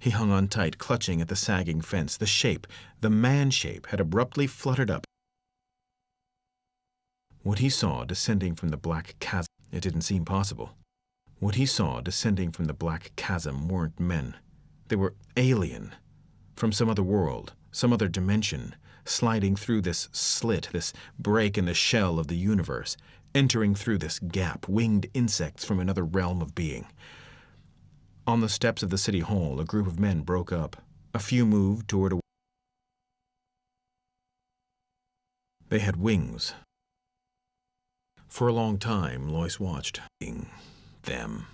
He hung on tight, clutching at the sagging fence. The shape, the man shape, had abruptly fluttered up. What he saw descending from the black chasm, it didn't seem possible. What he saw descending from the black chasm weren't men. They were alien, from some other world, some other dimension, sliding through this slit, this break in the shell of the universe, entering through this gap, winged insects from another realm of being. On the steps of the city hall, a group of men broke up. A few moved toward a... They had wings. For a long time, Lois watched them.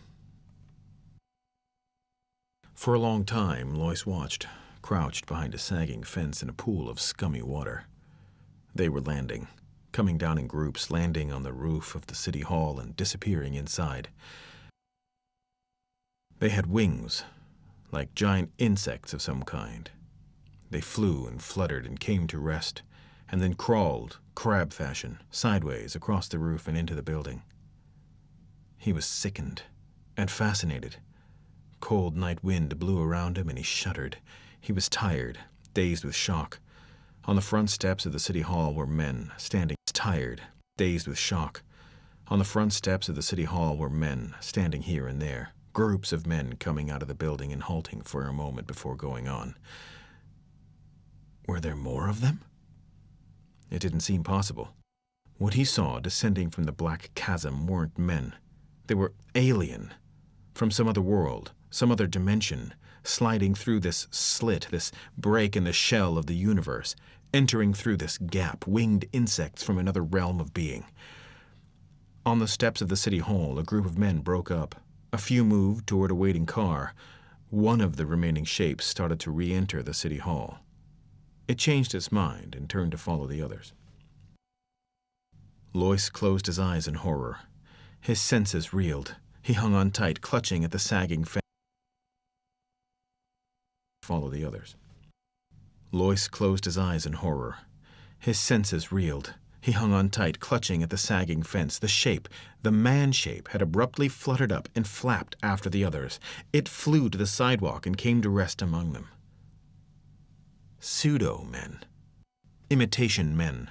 For a long time, Lois watched, crouched behind a sagging fence in a pool of scummy water. They were landing, coming down in groups, landing on the roof of the city hall and disappearing inside. They had wings, like giant insects of some kind. They flew and fluttered and came to rest, and then crawled, crab fashion, sideways across the roof and into the building. He was sickened and fascinated. Cold night wind blew around him and he shuddered. He was tired, dazed with shock. On the front steps of the city hall were men, standing tired, dazed with shock. On the front steps of the city hall were men, standing here and there, groups of men coming out of the building and halting for a moment before going on. Were there more of them? It didn't seem possible. What he saw descending from the black chasm weren't men. They were alien, from some other world, some other dimension, sliding through this slit, this break in the shell of the universe, entering through this gap, winged insects from another realm of being. On the steps of the city hall, a group of men broke up. A few moved toward a waiting car. One of the remaining shapes started to re-enter the city hall. It changed its mind and turned to follow the others. Lois closed his eyes in horror. His senses reeled. He hung on tight, clutching at the sagging fence. Follow the others. Lois closed his eyes in horror. His senses reeled. He hung on tight, clutching at the sagging fence. The shape, the man shape, had abruptly fluttered up and flapped after the others. It flew to the sidewalk and came to rest among them. Pseudo-men. Imitation men.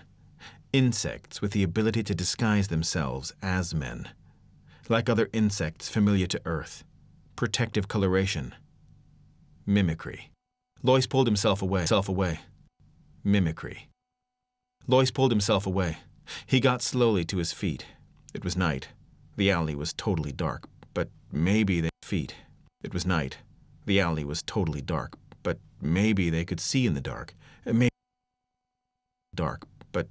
Insects with the ability to disguise themselves as men. Like other insects familiar to Earth. Protective coloration. Mimicry. Lois pulled himself away. Mimicry. Lois pulled himself away. He got slowly to his feet. It was night. The alley was totally dark, but maybe they... It was night. The alley was totally dark, but maybe they could see in the dark. Maybe... Dark, but...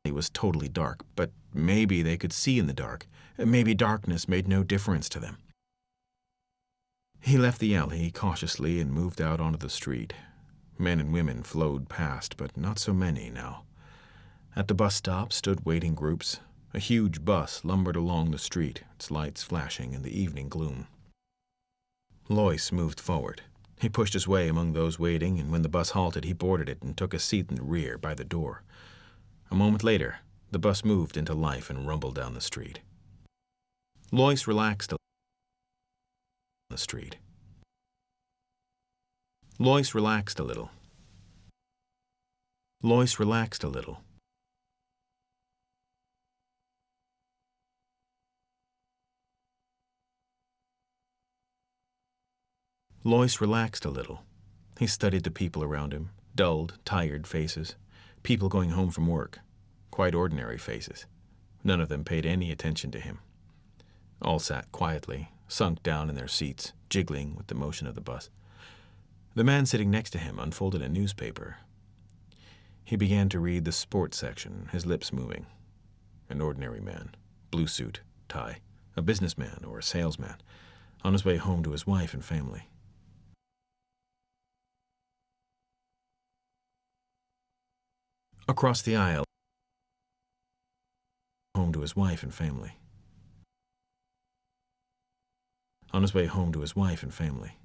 It was totally dark, but maybe they could see in the dark. Maybe darkness made no difference to them. He left the alley cautiously and moved out onto the street. Men and women flowed past, but not so many now. At the bus stop stood waiting groups. A huge bus lumbered along the street, its lights flashing in the evening gloom. Lois moved forward. He pushed his way among those waiting, and when the bus halted, he boarded it and took a seat in the rear by the door. A moment later, the bus moved into life and rumbled down the street. Lois relaxed a little. Lois relaxed a little. Lois relaxed a little. Lois relaxed a little. He studied the people around him, dulled, tired faces, people going home from work, quite ordinary faces. None of them paid any attention to him. All sat quietly, sunk down in their seats, jiggling with the motion of the bus. The man sitting next to him unfolded a newspaper. He began to read the sports section, his lips moving. An ordinary man, blue suit, tie, a businessman or a salesman, on his way home to his wife and family. Across the aisle, home to his wife and family. On his way home to his wife and family.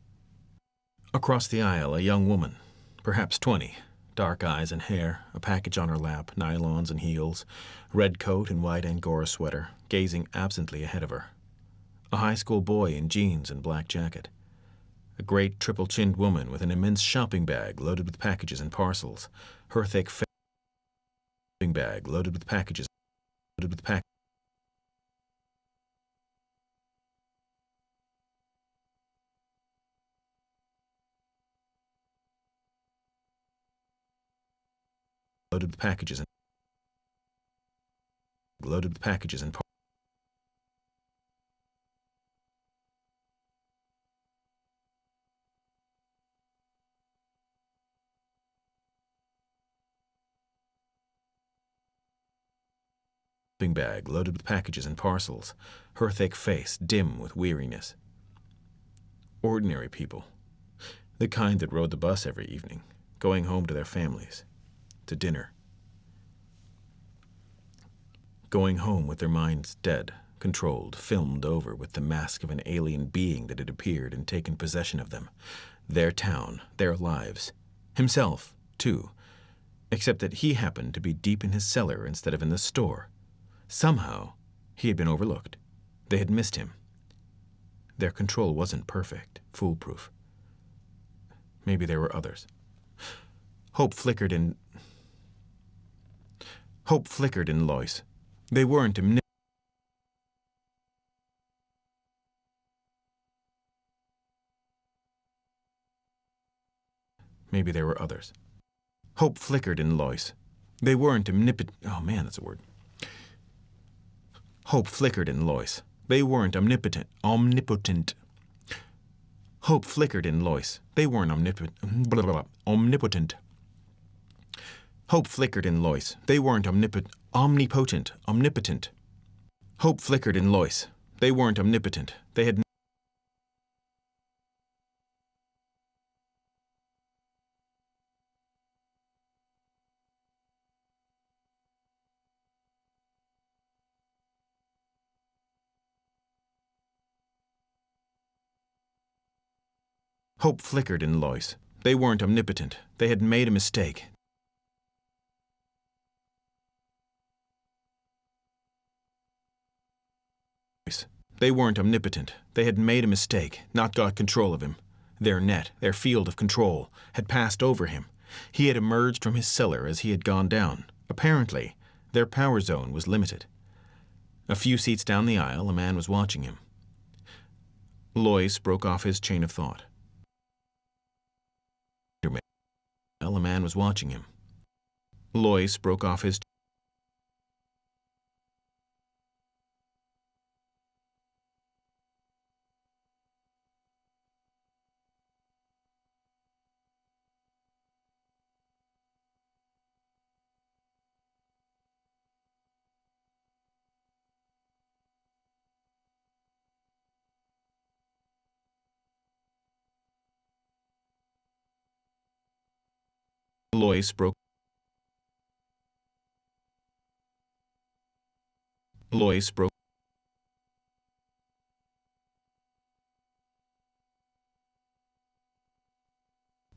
Across the aisle, a young woman, perhaps 20, dark eyes and hair, a package on her lap, nylons and heels, red coat and white Angora sweater, gazing absently ahead of her. A high school boy in jeans and black jacket. A great triple-chinned woman with an immense shopping bag loaded with packages and parcels, her thick shopping bag loaded with packages, loaded with packages and bag loaded with packages and parcels, her thick face dim with weariness. Ordinary people, the kind that rode the bus every evening, going home to their families, to dinner. Going home with their minds dead, controlled, filmed over with the mask of an alien being that had appeared and taken possession of them, their town, their lives, himself, too, except that he happened to be deep in his cellar instead of in the store. Somehow, he had been overlooked. They had missed him. Their control wasn't perfect, foolproof. Maybe there were others. Hope flickered in Lois. They weren't Maybe there were others. Hope flickered in Lois. They weren't omnipotent. Oh man, that's a word. Hope flickered in Lois. They weren't omnipotent. Hope flickered in Lois. They weren't omnipotent. Hope flickered in Lois. They weren't omnipotent. Hope flickered in Lois. They weren't omnipotent. They had Hope flickered in Lois. They weren't omnipotent. They had made a mistake. They weren't omnipotent. They had made a mistake, not got control of him. Their net, their field of control, had passed over him. He had emerged from his cellar as he had gone down. Apparently, their power zone was limited. A few seats down the aisle, a man was watching him. Lois broke off his chain of thought. A man was watching him. Lois broke off his Lois broke Lois broke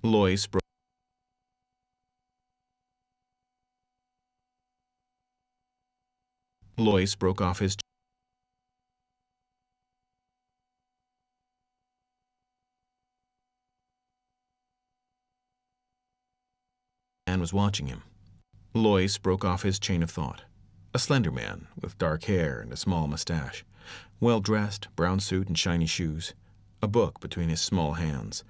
Lois broke Lois broke off his man was watching him. Lois broke off his chain of thought. A slender man with dark hair and a small mustache, well-dressed, brown suit and shiny shoes, a book between his small hands.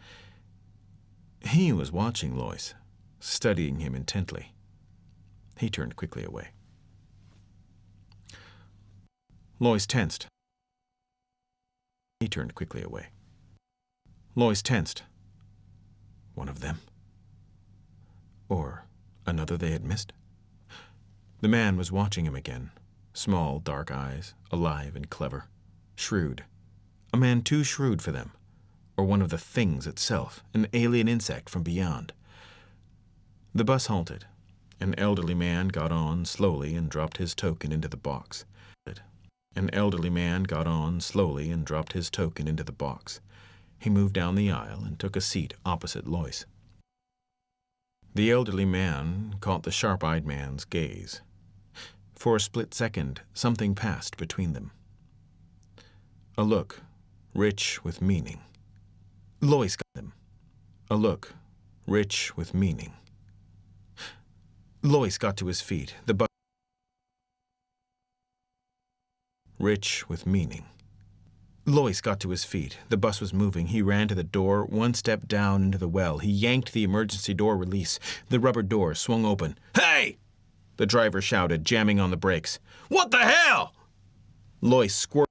He was watching Lois, studying him intently. He turned quickly away. Lois tensed. He turned quickly away. Lois tensed. One of them? Or another they had missed? The man was watching him again. Small, dark eyes, alive and clever. Shrewd. A man too shrewd for them. Or one of the things itself, an alien insect from beyond. The bus halted. An elderly man got on slowly and dropped his token into the box. An elderly man got on slowly and dropped his token into the box. He moved down the aisle and took a seat opposite Lois. The elderly man caught the sharp-eyed man's gaze. For a split second, something passed between them. A look, rich with meaning. Lois got them. A look, rich with meaning. Lois got to his feet. The bus. Rich with meaning. Lois got to his feet. The bus was moving. He ran to the door, one step down into the well. He yanked the emergency door release. The rubber door swung open. "Hey!" the driver shouted, jamming on the brakes. "What the hell?" Lois squirmed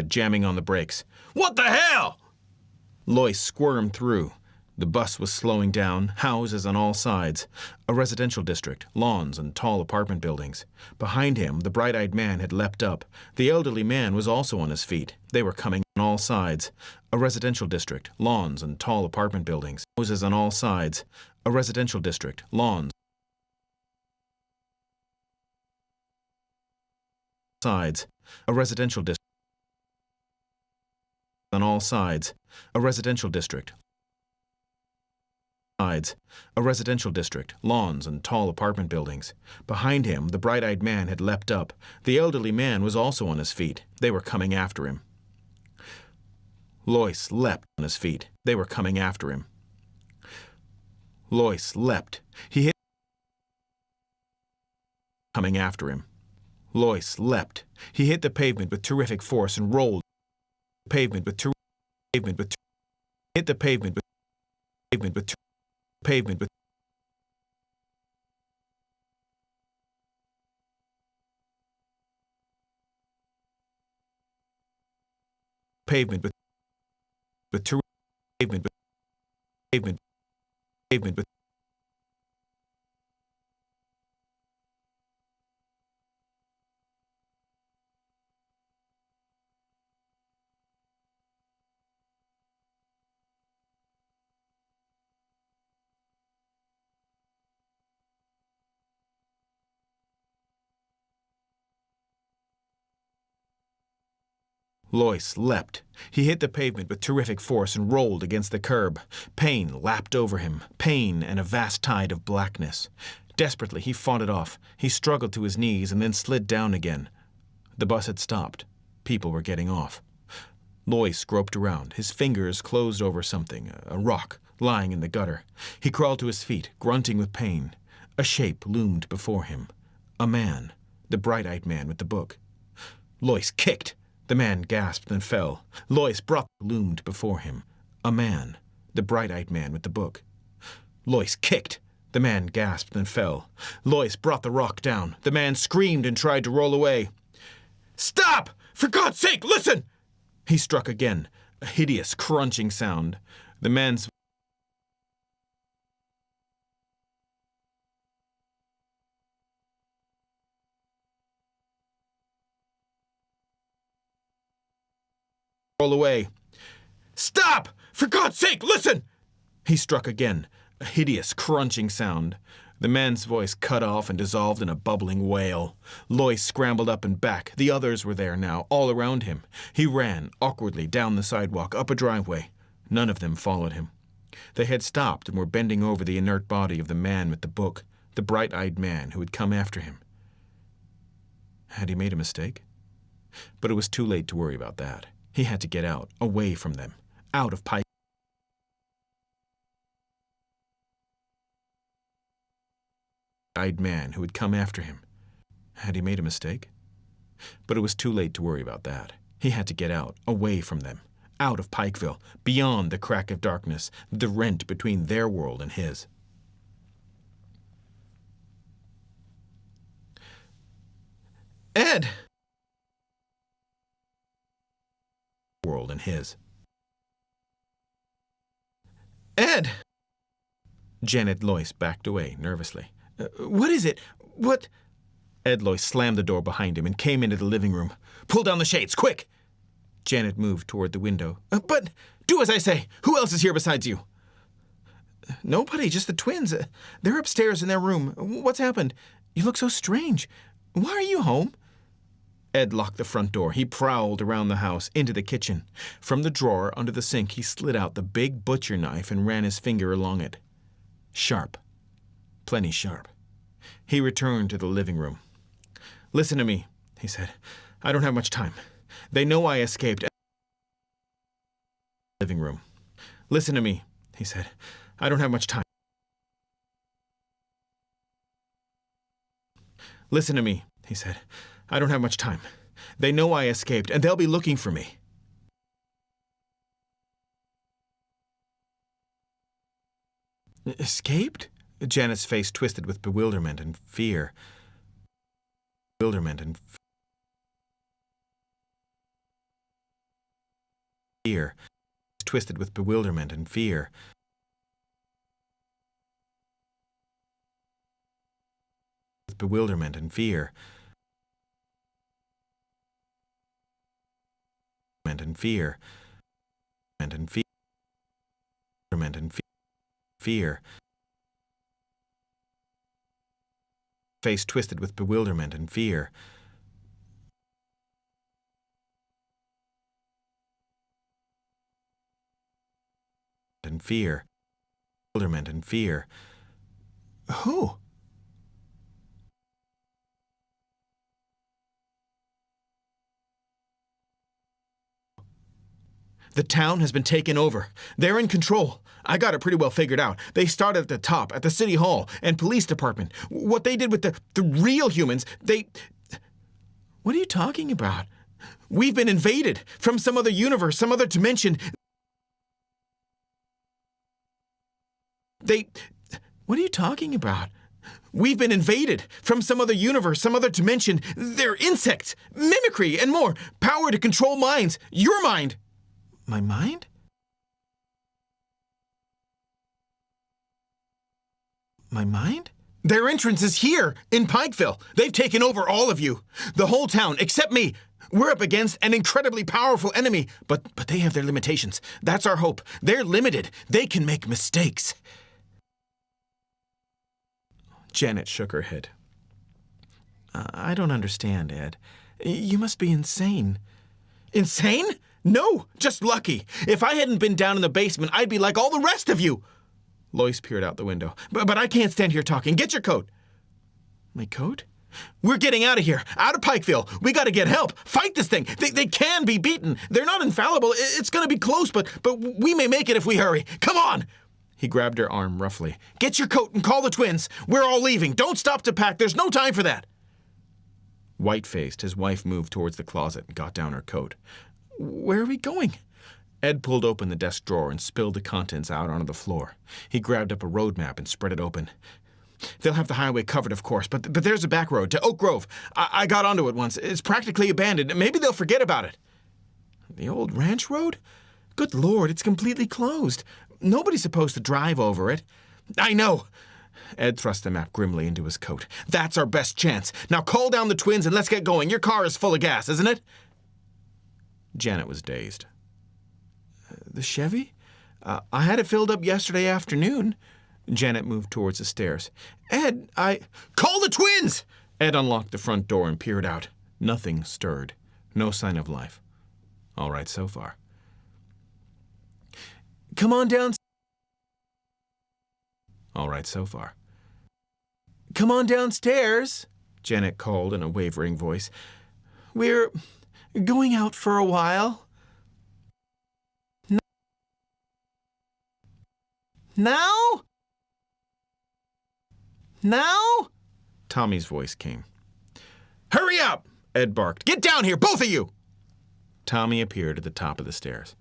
jamming on the brakes. "What the hell?" Lois squirmed through. The bus was slowing down, houses on all sides. A residential district, lawns and tall apartment buildings. Behind him, the bright-eyed man had leapt up. The elderly man was also on his feet. They were coming on all sides. A residential district, lawns and tall apartment buildings. Houses on all sides. A residential district, lawns. Sides. A residential district. On all sides. A residential district. Sides. A residential district, lawns and tall apartment buildings. Behind him, the bright-eyed man had leapt up. The elderly man was also on his feet. They were coming after him. Lois leapt on his feet. They were coming after him. Lois leapt. He hit. Coming after him. Lois leapt. He hit the pavement with terrific force and rolled. Pavement with hit the pavement with pavement with pavement with pavement with pavement with pavement pavement with Lois leapt. He hit the pavement with terrific force and rolled against the curb. Pain lapped over him, pain and a vast tide of blackness. Desperately, he fought it off. He struggled to his knees and then slid down again. The bus had stopped. People were getting off. Lois groped around. His fingers closed over something, a rock, lying in the gutter. He crawled to his feet, grunting with pain. A shape loomed before him. A man, the bright-eyed man with the book. Lois kicked. The man gasped and fell. Lois loomed before him. A man, the bright-eyed man with the book. Lois kicked. The man gasped and fell. Lois brought the rock down. The man screamed and tried to roll away. "Stop! For God's sake, listen!" He struck again, a hideous, crunching sound. The man's roll away. "Stop! For God's sake, listen!" He struck again, a hideous, crunching sound. The man's voice cut off and dissolved in a bubbling wail. Lois scrambled up and back. The others were there now, all around him. He ran, awkwardly, down the sidewalk, up a driveway. None of them followed him. They had stopped and were bending over the inert body of the man with the book, the bright-eyed man who had come after him. Had he made a mistake? But it was too late to worry about that. He had to get out, away from them, out of Pike. Eyed man who had come after him. Had he made a mistake? But it was too late to worry about that. He had to get out, away from them, out of Pikeville, beyond the crack of darkness, the rent between their world and his. "Ed!" World and his. "Ed!" Janet Lois backed away nervously. What is it? What?" Ed Lois slammed the door behind him and came into the living room. "Pull down the shades, quick!" Janet moved toward the window. But do as I say. Who else is here besides you?" Nobody, just the twins. They're upstairs in their room. What's happened? You look so strange. Why are you home? Ed locked the front door. He prowled around the house, into the kitchen. From the drawer under the sink, he slid out the big butcher knife and ran his finger along it. Sharp. Plenty sharp. He returned to the living room. "Listen to me," he said. "I don't have much time. They know I escaped." Living room. "Listen to me," he said. "I don't have much time. Listen to me," he said. "I don't have much time. They know I escaped, and they'll be looking for me." "Escaped?" Janet's face twisted with bewilderment and fear. Twisted with bewilderment and fear. With bewilderment and fear. And fear. And fear. And fear. Face twisted with bewilderment and fear. And fear. Bewilderment and fear. Who? The town has been taken over. They're in control. I got it pretty well figured out. They started at the top, at the city hall and police department. What they did with the real humans, they... What are you talking about? We've been invaded from some other universe, some other dimension. What are you talking about? We've been invaded from some other universe, some other dimension. They're insects, mimicry, and more. Power to control minds. Your mind. My mind? My mind? Their entrance is here, in Pikeville. They've taken over all of you. The whole town, except me. We're up against an incredibly powerful enemy, but they have their limitations. That's our hope. They're limited. They can make mistakes. Janet shook her head. I don't understand, Ed. You must be insane. Insane? No, just lucky. If I hadn't been down in the basement, I'd be like all the rest of you. Lois peered out the window. But I can't stand here talking. Get your coat. My coat? We're getting out of here. Out of Pikeville. We gotta get help. Fight this thing. They can be beaten. They're not infallible. It's gonna be close, but we may make it if we hurry. Come on! He grabbed her arm roughly. Get your coat and call the twins. We're all leaving. Don't stop to pack. There's no time for that. White-faced, his wife moved towards the closet and got down her coat. Where are we going? Ed pulled open the desk drawer and spilled the contents out onto the floor. He grabbed up a road map and spread it open. They'll have the highway covered, of course, but there's a back road to Oak Grove. I got onto it once. It's practically abandoned. Maybe they'll forget about it. The old ranch road? Good Lord, it's completely closed. Nobody's supposed to drive over it. I know. Ed thrust the map grimly into his coat. That's our best chance. Now call down the twins and let's get going. Your car is full of gas, isn't it? Janet was dazed. The Chevy? I had it filled up yesterday afternoon. Janet moved towards the stairs. Ed, Call the twins! Ed unlocked the front door and peered out. Nothing stirred. No sign of life. All right so far. Come on down. All right so far. Come on downstairs, Janet called in a wavering voice. We're going out for a while. Now? Now? Tommy's voice came. Hurry up! Ed barked. Get down here, both of you! Tommy appeared at the top of the stairs.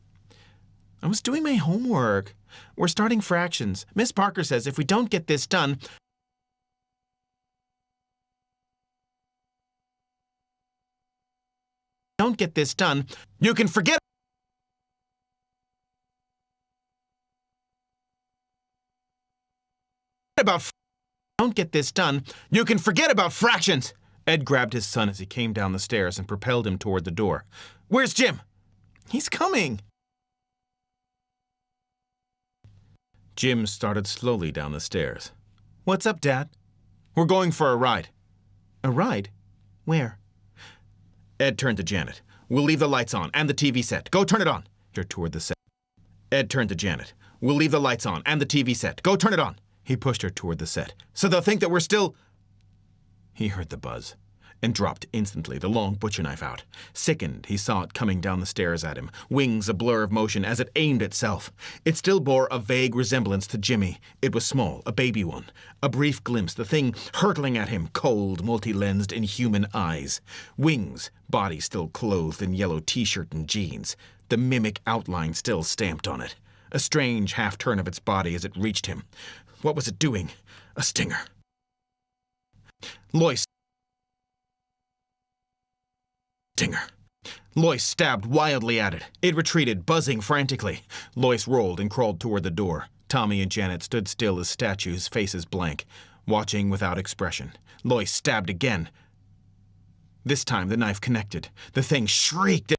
I was doing my homework. We're starting fractions. Miss Parker says if we don't get this done... you can forget about... you can forget about fractions! Ed grabbed his son as he came down the stairs and propelled him toward the door. Where's Jim? He's coming. Jim started slowly down the stairs. "What's up, Dad?" "We're going for a ride." "A ride? Where?" Ed turned to Janet. "We'll leave the lights on and the TV set. Go turn it on." He toward the set. Ed turned to Janet. "We'll leave the lights on and the TV set. Go turn it on." He pushed her toward the set. "So they'll think that we're still—" He heard the buzz and dropped instantly, the long butcher knife out. Sickened, he saw it coming down the stairs at him, wings a blur of motion as it aimed itself. It still bore a vague resemblance to Jimmy. It was small, a baby one. A brief glimpse, the thing hurtling at him, cold, multi-lensed, inhuman eyes. Wings, body still clothed in yellow t-shirt and jeans. The mimic outline still stamped on it. A strange half-turn of its body as it reached him. What was it doing? A stinger. Lois stabbed wildly at it. It retreated, buzzing frantically. Lois rolled and crawled toward the door. Tommy and Janet stood still as statues, faces blank, watching without expression. Lois stabbed again. This time the knife connected. The thing shrieked.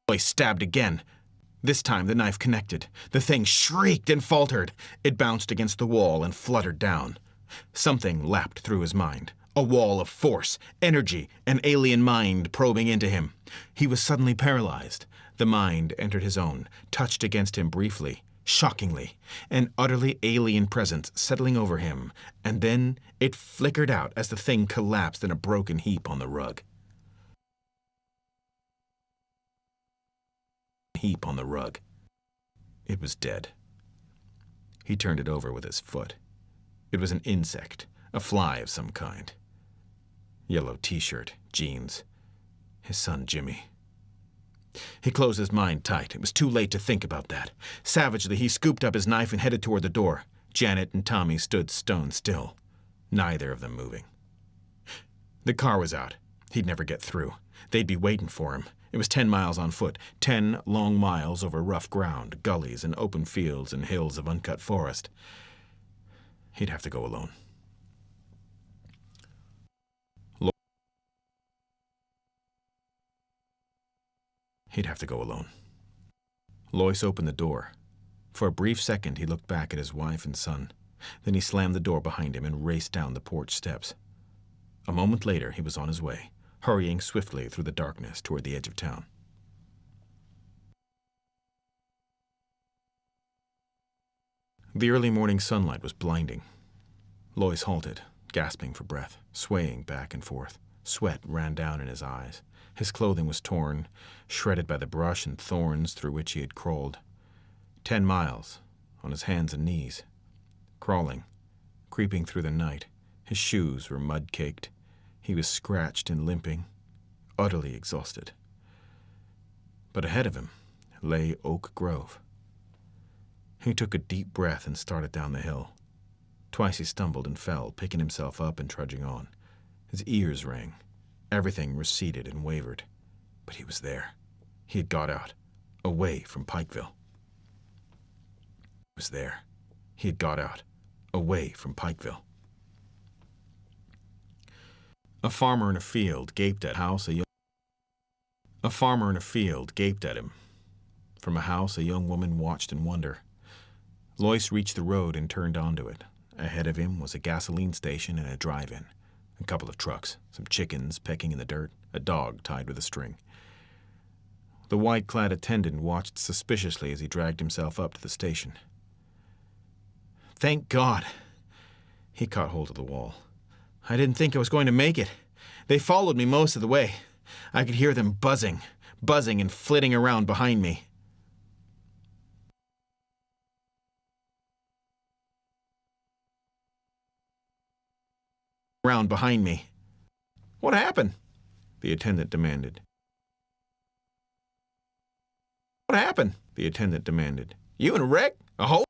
Lois stabbed again. This time the knife connected. The thing shrieked and faltered. It bounced against the wall and fluttered down. Something lapped through his mind. A wall of force, energy, an alien mind probing into him. He was suddenly paralyzed. The mind entered his own, touched against him briefly, shockingly, an utterly alien presence settling over him, and then it flickered out as the thing collapsed in a broken heap on the rug. It was dead. He turned it over with his foot. It was an insect, a fly of some kind. Yellow t-shirt, jeans. His son, Jimmy. He closed his mind tight. It was too late to think about that. Savagely, he scooped up his knife and headed toward the door. Janet and Tommy stood stone still, neither of them moving. The car was out. He'd never get through. They'd be waiting for him. It was 10 miles on foot, 10 long miles over rough ground, gullies and open fields and hills of uncut forest. He'd have to go alone. Lois opened the door. For a brief second, he looked back at his wife and son. Then he slammed the door behind him and raced down the porch steps. A moment later, he was on his way, hurrying swiftly through the darkness toward the edge of town. The early morning sunlight was blinding. Lois halted, gasping for breath, swaying back and forth. Sweat ran down in his eyes. His clothing was torn, shredded by the brush and thorns through which he had crawled. 10 miles, on his hands and knees. Crawling, creeping through the night. His shoes were mud-caked. He was scratched and limping, utterly exhausted. But ahead of him lay Oak Grove. He took a deep breath and started down the hill. Twice he stumbled and fell, picking himself up and trudging on. His ears rang. Everything receded and wavered. But he was there. He had got out, away from Pikeville. A farmer in a field gaped at him. From a house, a young woman watched in wonder. Lois reached the road and turned onto it. Ahead of him was a gasoline station and a drive-in. A couple of trucks, some chickens pecking in the dirt, a dog tied with a string. The white-clad attendant watched suspiciously as he dragged himself up to the station. Thank God! He caught hold of the wall. I didn't think I was going to make it. They followed me most of the way. I could hear them buzzing and flitting around behind me. What happened? The attendant demanded. You in a wreck? A hole?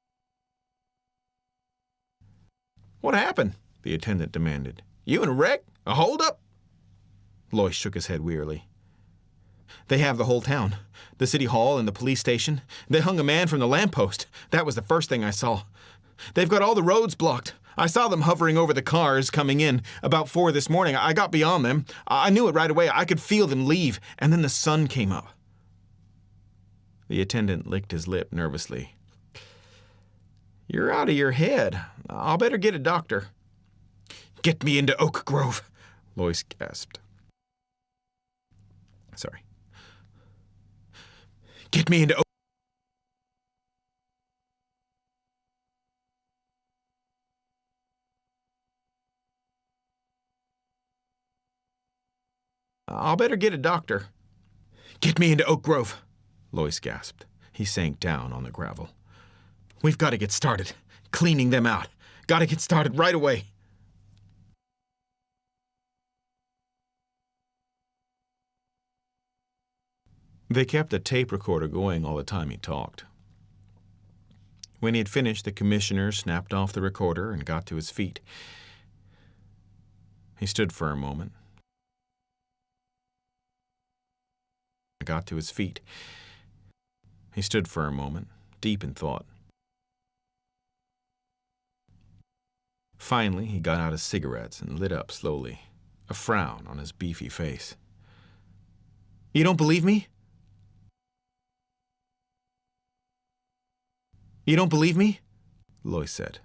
What happened? The attendant demanded. You in a wreck? A holdup? Lois shook his head wearily. They have the whole town. The city hall and the police station. They hung a man from the lamppost. That was the first thing I saw. They've got all the roads blocked. I saw them hovering over the cars coming in. About 4 this morning, I got beyond them. I knew it right away. I could feel them leave. And then the sun came up. The attendant licked his lip nervously. You're out of your head. I'll better get a doctor. Get me into Oak Grove, Lois gasped. Sorry. Get me into Oak... I'll better get a doctor. Get me into Oak Grove, Lois gasped. He sank down on the gravel. We've got to get started. Cleaning them out. Got to get started right away. They kept the tape recorder going all the time he talked. When he had finished, the commissioner snapped off the recorder and got to his feet. He stood for a moment. He stood for a moment, deep in thought. Finally, he got out his cigarettes and lit up slowly, a frown on his beefy face. You don't believe me? You don't believe me? Lois said.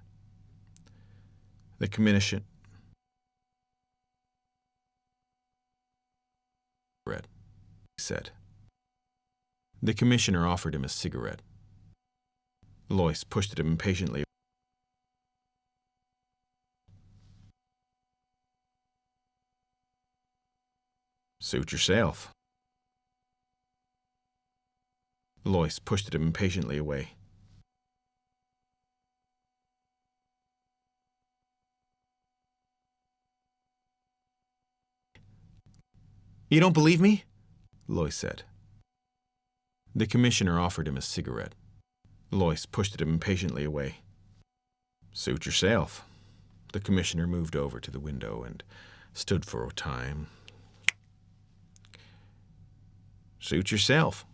The commissioner said. The commissioner offered him a cigarette. Lois pushed it impatiently. Suit yourself. Lois pushed it impatiently away. You don't believe me? Lois said. The commissioner offered him a cigarette. Lois pushed it impatiently away. Suit yourself. The commissioner moved over to the window and stood for a time. Suit yourself.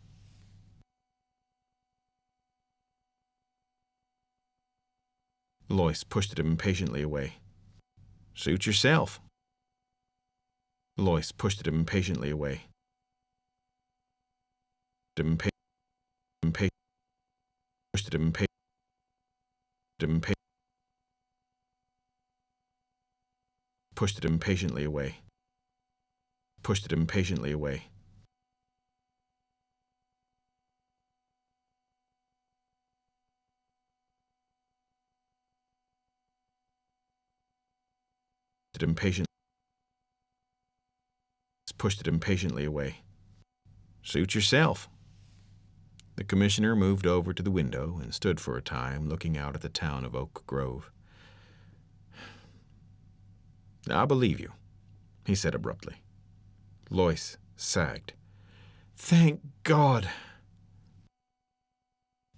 Lois pushed it impatiently away. Suit yourself. Lois pushed it impatiently away. Pushed it impatiently away. Pushed it impatiently away. Pushed it impatiently away. Suit yourself. The commissioner moved over to the window and stood for a time looking out at the town of Oak Grove. I believe you, he said abruptly. Lois sagged. Thank God.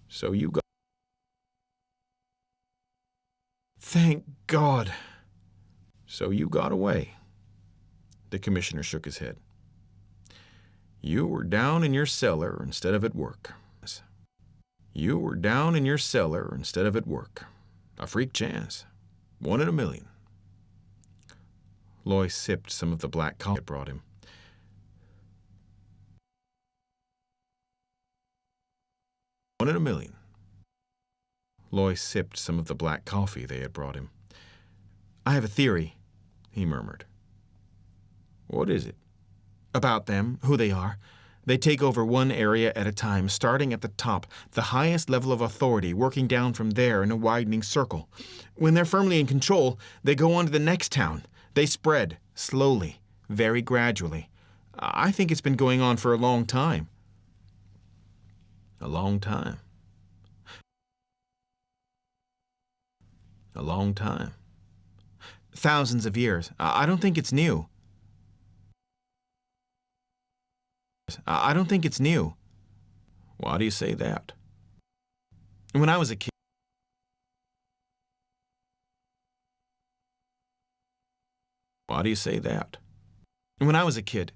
So you got... Thank God. So you got away. The commissioner shook his head. You were down in your cellar instead of at work. You were down in your cellar instead of at work. A freak chance. 1 in a million. Lois sipped some of the black coffee it brought him. 1 in a million. Lois sipped some of the black coffee they had brought him. I have a theory, he murmured. What is it? About them, who they are. They take over one area at a time, starting at the top, the highest level of authority, working down from there in a widening circle. When they're firmly in control, they go on to the next town. They spread, slowly, very gradually. I think it's been going on for a long time. A long time. A long time. Thousands of years. I don't think it's new. I don't think it's new. Why do you say that? When I was a kid. Why do you say that? When I was a kid.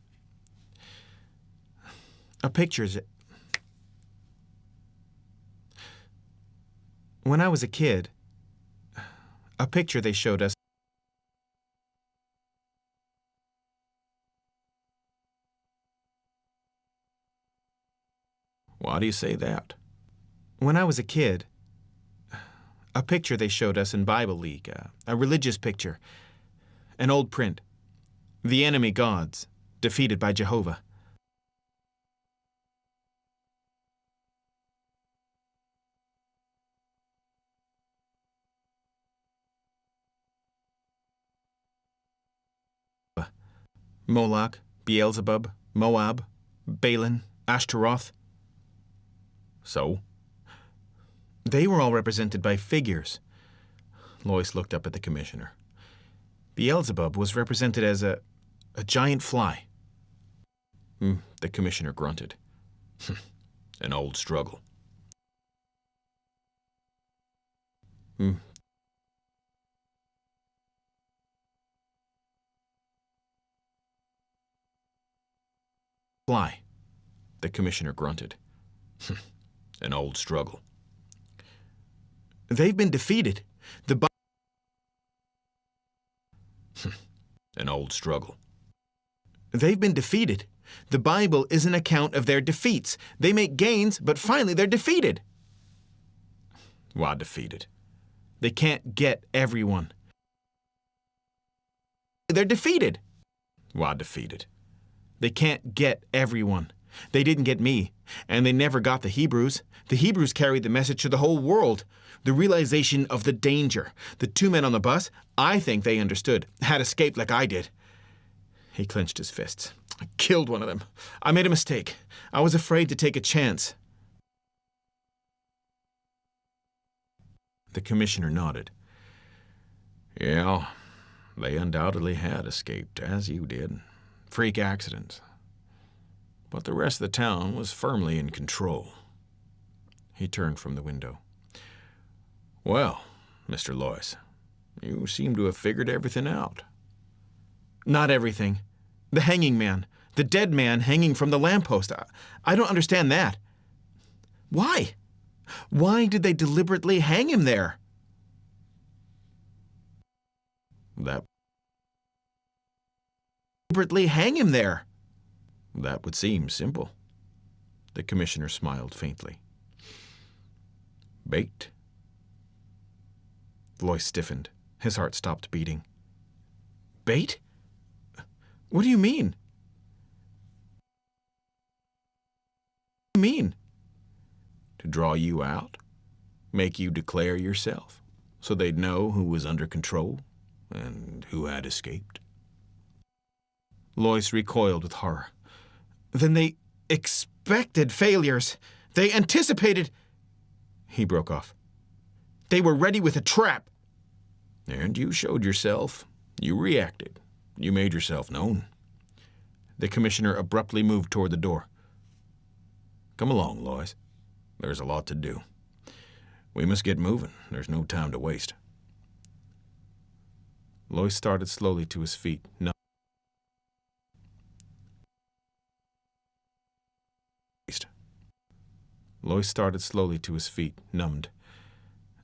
A picture's... When I was a kid, a picture they showed us. Why do you say that? When I was a kid, A picture they showed us in Bible League, a religious picture. An old print. The enemy gods, defeated by Jehovah. Moloch, Beelzebub, Moab, Balaam, Ashtaroth. So? They were all represented by figures. Lois looked up at the commissioner. Beelzebub was represented as a giant fly. The commissioner grunted. An old struggle. Fly. The commissioner grunted. An old struggle. They've been defeated. An old struggle. They've been defeated. The Bible is an account of their defeats. They make gains, but finally they're defeated. Why defeated? They can't get everyone. They're defeated. Why defeated? They can't get everyone. They didn't get me, and they never got the Hebrews. The Hebrews carried the message to the whole world. The realization of the danger. The two men on the bus, I think they understood, had escaped like I did. He clenched his fists. I killed one of them. I made a mistake. I was afraid to take a chance. The commissioner nodded. Yeah, they undoubtedly had escaped, as you did. Freak accidents. But the rest of the town was firmly in control. He turned from the window. Well, Mr. Lois, you seem to have figured everything out. Not everything. The hanging man. The dead man hanging from the lamppost. I don't understand that. Why? Why did they deliberately hang him there? Deliberately hang him there? That would seem simple. The commissioner smiled faintly. Bait? Lois stiffened. His heart stopped beating. Bait? What do you mean? What do you mean? To draw you out, make you declare yourself, so they'd know who was under control and who had escaped. Lois recoiled with horror. Then they expected failures. They anticipated... He broke off. They were ready with a trap. And you showed yourself. You reacted. You made yourself known. The commissioner abruptly moved toward the door. Come along, Lois. There's a lot to do. We must get moving. There's no time to waste. Lois started slowly to his feet. Lois started slowly to his feet, numbed.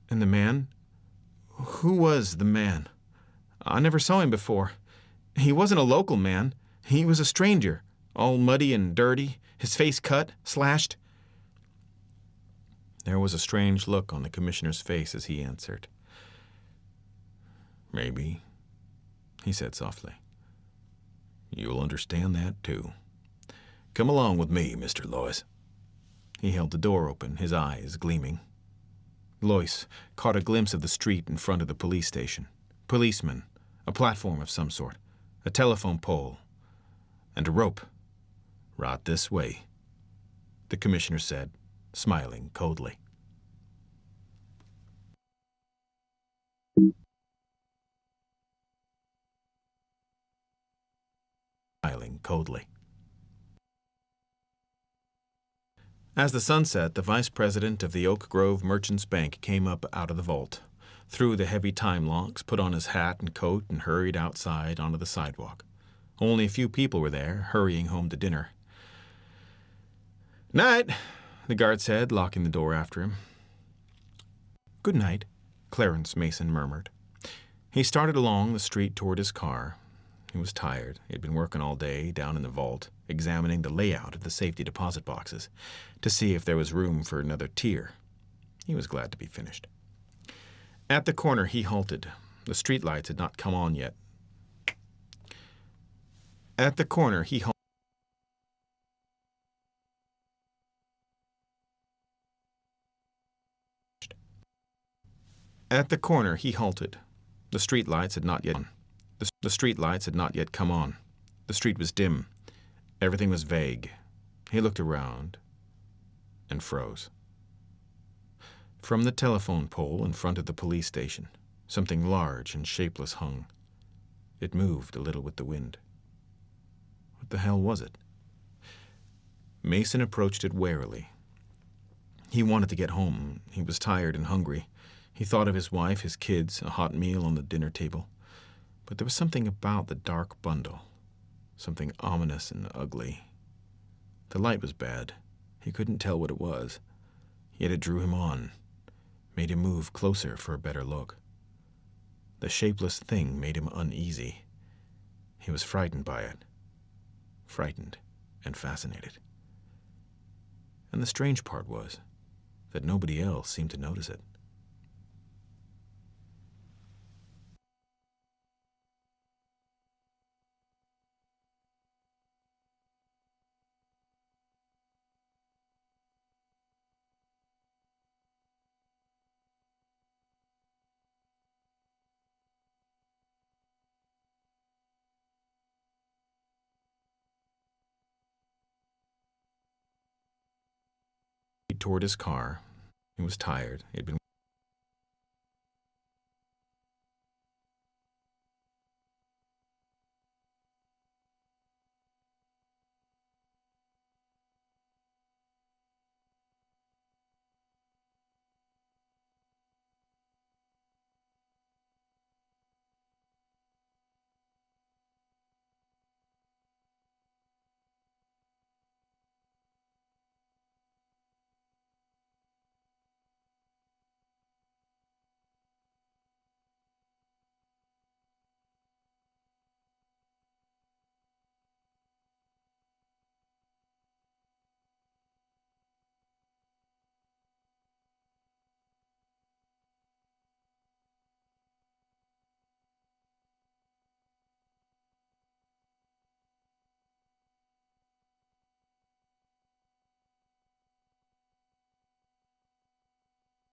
And the man? Who was the man? I never saw him before. He wasn't a local man. He was a stranger, all muddy and dirty, his face cut, slashed. There was a strange look on the commissioner's face as he answered. Maybe, he said softly. You'll understand that, too. Come along with me, Mr. Lois. He held the door open, his eyes gleaming. Lois caught a glimpse of the street in front of the police station. Policemen, a platform of some sort, a telephone pole, and a rope. Right this way, the commissioner said, smiling coldly. Smiling coldly. As the sun set, the vice president of the Oak Grove Merchants Bank came up out of the vault, threw the heavy time locks, put on his hat and coat, and hurried outside onto the sidewalk. Only a few people were there, hurrying home to dinner. Night, the guard said, locking the door after him. Good night, Clarence Mason murmured. He started along the street toward his car. He was tired. He had been working all day down in the vault, examining the layout of the safety deposit boxes to see if there was room for another tier. He was glad to be finished. At the corner, he halted. The streetlights had not come on yet. At the corner, he halted. At the corner, he halted. The streetlights had not yet. The streetlights had not yet come on. The street was dim. Everything was vague. He looked around and froze. From the telephone pole in front of the police station, something large and shapeless hung. It moved a little with the wind. What the hell was it? Mason approached it warily. He wanted to get home. He was tired and hungry. He thought of his wife, his kids, a hot meal on the dinner table. But there was something about the dark bundle, something ominous and ugly. The light was bad. He couldn't tell what it was. Yet it drew him on, made him move closer for a better look. The shapeless thing made him uneasy. He was frightened by it. Frightened and fascinated. And the strange part was that nobody else seemed to notice it. Toward his car. He was tired. He had been